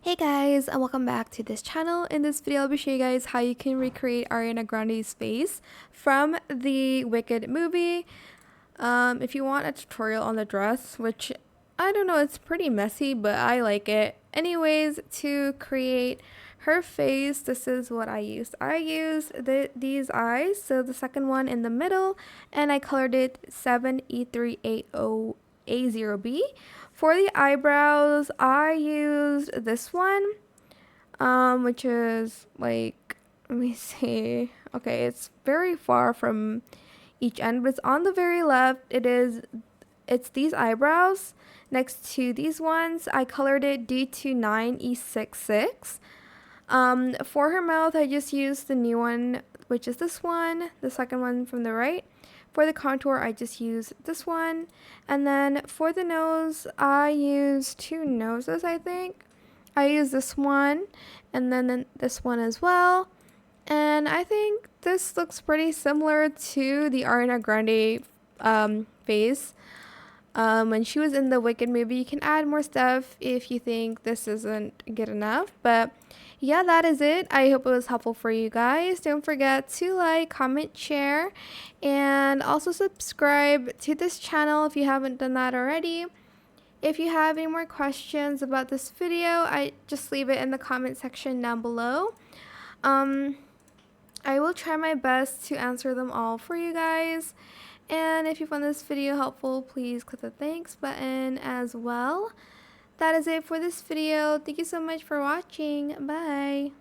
Hey guys, and welcome back to this channel. In this video, I'll be showing you guys how you can recreate Ariana Grande's face from the Wicked movie. If you want a tutorial on the dress, which I don't know, it's pretty messy, but I like it. Anyways, to create her face, this is what I used. I used these eyes, so the second one in the middle, and I colored it 7E380A0B. For the eyebrows, I used this one, which is like, let me see. Okay, it's very far from each end, but it's on the very left. It's these eyebrows next to these ones. I colored it D29E66. For her mouth, I just used the new one, which is this one, the second one from the right. For the contour, I just used this one. And then for the nose, I used two noses, I think. I used this one and then this one as well. And I think this looks pretty similar to the Ariana Grande face. When she was in the Wicked movie, you can add more stuff if you think this isn't good enough. But yeah, that is it. I hope it was helpful for you guys. Don't forget to like, comment, share, and also subscribe to this channel if you haven't done that already. If you have any more questions about this video, I just leave it in the comment section down below. I will try my best to answer them all for you guys. And if you found this video helpful, please click the thanks button as well. That is it for this video. Thank you so much for watching. Bye.